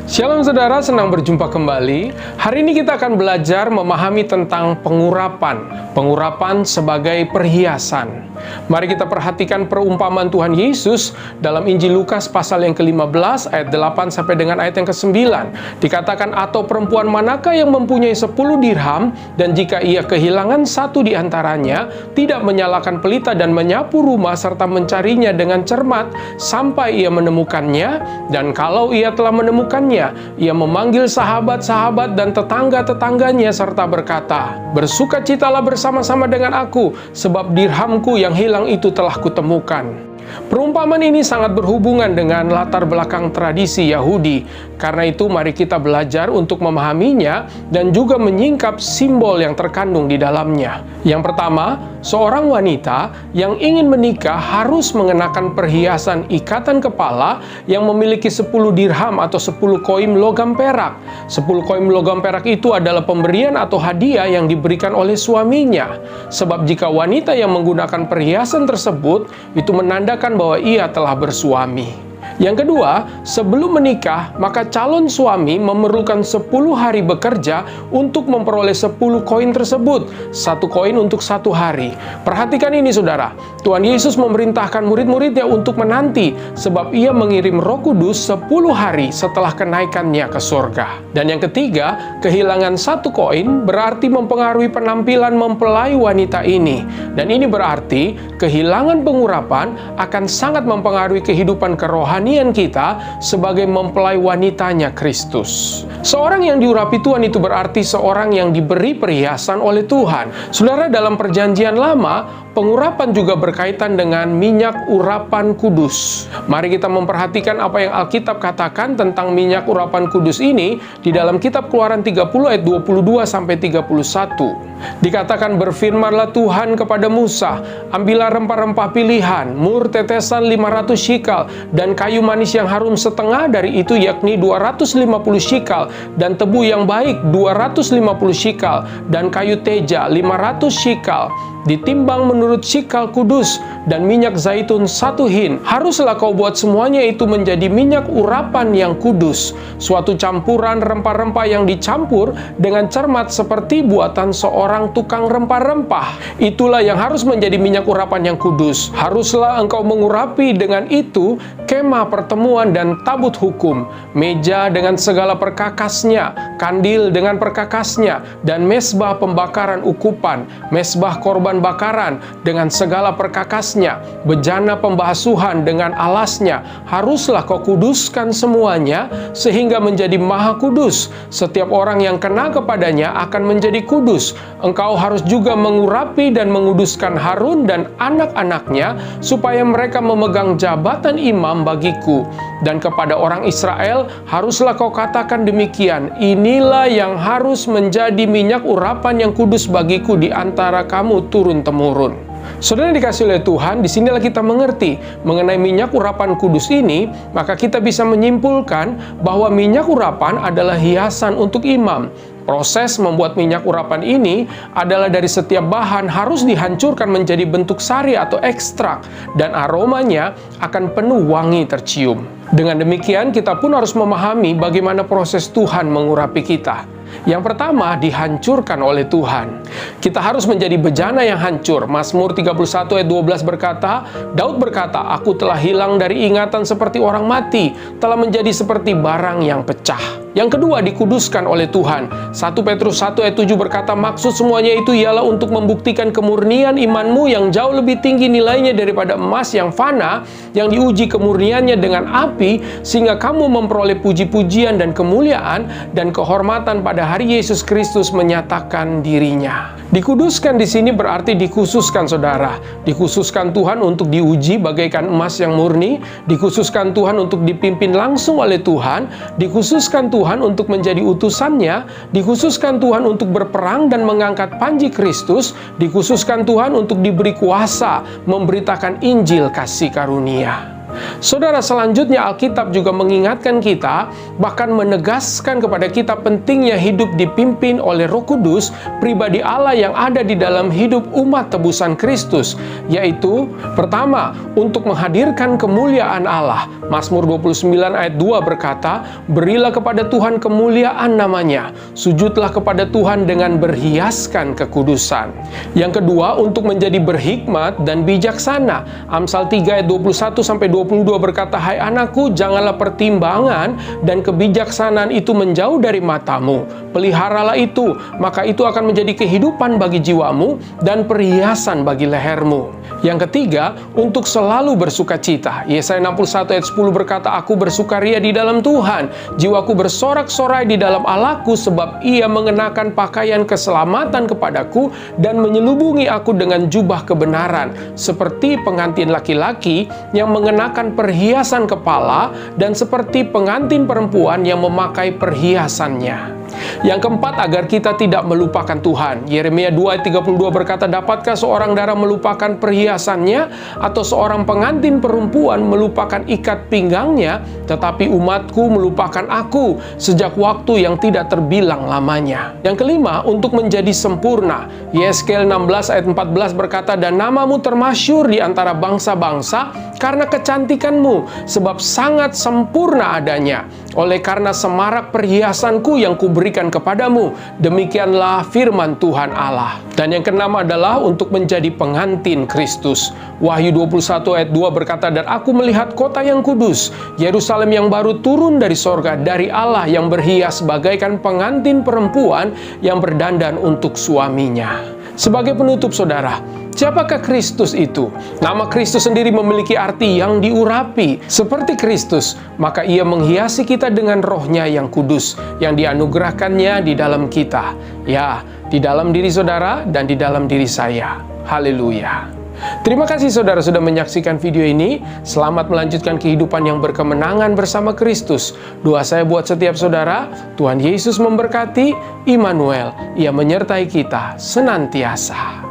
Shalom saudara, senang berjumpa kembali. Hari ini kita akan belajar memahami tentang pengurapan. Pengurapan sebagai perhiasan. Mari kita perhatikan perumpamaan Tuhan Yesus dalam Injil Lukas pasal yang ke-15 ayat 8 sampai dengan ayat yang ke-9. Dikatakan, atau perempuan manakah yang mempunyai 10 dirham dan jika ia kehilangan satu di antaranya, tidak menyalakan pelita dan menyapu rumah serta mencarinya dengan cermat sampai ia menemukannya, dan kalau ia telah menemukannya, ia memanggil sahabat-sahabat dan tetangga-tetangganya serta berkata, bersukacitalah bersama-sama dengan aku, sebab dirhamku yang hilang itu telah kutemukan. Perumpamaan ini sangat berhubungan dengan latar belakang tradisi Yahudi. Karena itu mari kita belajar untuk memahaminya dan juga menyingkap simbol yang terkandung di dalamnya. Yang pertama, seorang wanita yang ingin menikah harus mengenakan perhiasan ikatan kepala yang memiliki 10 dirham atau 10 koin logam perak. 10 koin logam perak itu adalah pemberian atau hadiah yang diberikan oleh suaminya. Sebab jika wanita yang menggunakan perhiasan tersebut, itu menandakan bahwa ia telah bersuami. Yang kedua, sebelum menikah, maka calon suami memerlukan 10 hari bekerja untuk memperoleh 10 koin tersebut. 1 koin untuk 1 hari. Perhatikan ini saudara, Tuhan Yesus memerintahkan murid-muridnya untuk menanti, sebab ia mengirim Roh Kudus 10 hari setelah kenaikannya ke surga. Dan yang ketiga, kehilangan 1 koin berarti mempengaruhi penampilan mempelai wanita ini. Dan ini berarti kehilangan pengurapan akan sangat mempengaruhi kehidupan kerohanian kita sebagai mempelai wanitanya Kristus. Seorang yang diurapi Tuhan itu berarti seorang yang diberi perhiasan oleh Tuhan. Saudara, dalam perjanjian lama, pengurapan juga berkaitan dengan minyak urapan kudus. Mari kita memperhatikan apa yang Alkitab katakan tentang minyak urapan kudus ini di dalam kitab Keluaran 30 ayat 22 sampai 31. Dikatakan, berfirmanlah Tuhan kepada Musa, ambillah rempah-rempah pilihan, mur tetesan 500 shikal, dan kayu manis yang harum setengah dari itu, yakni 250 shikal, dan tebu yang baik 250 shikal, dan kayu teja 500 shikal, ditimbang menurut shikal kudus, dan minyak zaitun 1 hin. Haruslah kau buat semuanya itu menjadi minyak urapan yang kudus, suatu campuran rempah-rempah yang dicampur dengan cermat seperti buatan seorang tukang rempah-rempah. Itulah yang harus menjadi minyak urapan yang kudus. Haruslah engkau mengurapi dengan itu kemah pertemuan dan tabut hukum, meja dengan segala perkakasnya, kandil dengan perkakasnya, dan mesbah pembakaran ukupan, mesbah korban bakaran dengan segala perkakasnya, bejana pembasuhan dengan alasnya. Haruslah kau kuduskan semuanya sehingga menjadi maha kudus. Setiap orang yang kena kepadanya akan menjadi kudus. Engkau harus juga mengurapi dan menguduskan Harun dan anak-anaknya supaya mereka memegang jabatan imam bagiku. Dan kepada orang Israel haruslah kau katakan demikian, inilah yang harus menjadi minyak urapan yang kudus bagiku di antara kamu turun-temurun. Saudara dikasih oleh Tuhan, disinilah kita mengerti mengenai minyak urapan kudus ini, maka kita bisa menyimpulkan bahwa minyak urapan adalah hiasan untuk imam. Proses membuat minyak urapan ini adalah dari setiap bahan harus dihancurkan menjadi bentuk sari atau ekstrak, dan aromanya akan penuh wangi tercium. Dengan demikian, kita pun harus memahami bagaimana proses Tuhan mengurapi kita. Yang pertama, dihancurkan oleh Tuhan. Kita harus menjadi bejana yang hancur. Mazmur 31 ayat 12 berkata, Daud berkata, aku telah hilang dari ingatan seperti orang mati, telah menjadi seperti barang yang pecah. Yang kedua, dikuduskan oleh Tuhan. 1 Petrus 1 ayat 7 berkata, maksud semuanya itu ialah untuk membuktikan kemurnian imanmu yang jauh lebih tinggi nilainya daripada emas yang fana, yang diuji kemurniannya dengan api, sehingga kamu memperoleh puji-pujian dan kemuliaan dan kehormatan pada hari Yesus Kristus menyatakan dirinya. Dikuduskan di sini berarti dikhususkan saudara. Dikhususkan Tuhan untuk diuji bagaikan emas yang murni, dikhususkan Tuhan untuk dipimpin langsung oleh Tuhan, dikhususkan Tuhan untuk menjadi utusannya, dikhususkan Tuhan untuk berperang dan mengangkat panji Kristus, dikhususkan Tuhan untuk diberi kuasa memberitakan Injil kasih karunia. Saudara, selanjutnya Alkitab juga mengingatkan kita, bahkan menegaskan kepada kita pentingnya hidup dipimpin oleh Roh Kudus, pribadi Allah yang ada di dalam hidup umat tebusan Kristus, yaitu pertama, untuk menghadirkan kemuliaan Allah. Mazmur 29 ayat 2 berkata, "Berilah kepada Tuhan kemuliaan namanya, sujudlah kepada Tuhan dengan berhiaskan kekudusan." Yang kedua, untuk menjadi berhikmat dan bijaksana. Amsal 3 ayat 21-22 berkata, "Hai anakku, janganlah pertimbangan dan kebijaksanaan itu menjauh dari matamu. Peliharalah itu, maka itu akan menjadi kehidupan bagi jiwamu dan perhiasan bagi lehermu." Yang ketiga, untuk selalu bersukacita. Yesaya 61 ayat 10 berkata, "Aku bersukaria di dalam Tuhan, jiwaku bersorak-sorai di dalam Allahku, sebab Ia mengenakan pakaian keselamatan kepadaku dan menyelubungi aku dengan jubah kebenaran, seperti pengantin laki-laki yang mengenakan perhiasan kepala dan seperti pengantin perempuan yang memakai perhiasannya." Yang keempat, agar kita tidak melupakan Tuhan. Yeremia 2 ayat 32 berkata, "Dapatkah seorang dara melupakan perhiasannya, atau seorang pengantin perempuan melupakan ikat pinggangnya? Tetapi umatku melupakan aku sejak waktu yang tidak terbilang lamanya." Yang kelima, untuk menjadi sempurna. Yeskel 16 ayat 14 berkata, "Dan namamu termasyur di antara bangsa-bangsa karena kecantikanmu, sebab sangat sempurna adanya. Oleh karena semarak perhiasanku yang kuberikan kepadamu, demikianlah firman Tuhan Allah." Dan yang keenam adalah untuk menjadi pengantin Kristus. Wahyu 21 ayat 2 berkata, "Dan aku melihat kota yang kudus, Yerusalem yang baru turun dari sorga, dari Allah, yang berhias bagaikan pengantin perempuan yang berdandan untuk suaminya." Sebagai penutup, saudara, siapakah Kristus itu? Nama Kristus sendiri memiliki arti yang diurapi. Seperti Kristus, maka Ia menghiasi kita dengan Roh-Nya yang kudus, yang dianugerahkannya di dalam kita. Ya, di dalam diri saudara dan di dalam diri saya. Haleluya. Terima kasih saudara sudah menyaksikan video ini. Selamat melanjutkan kehidupan yang berkemenangan bersama Kristus. Doa saya buat setiap saudara, Tuhan Yesus memberkati. Immanuel, Ia menyertai kita senantiasa.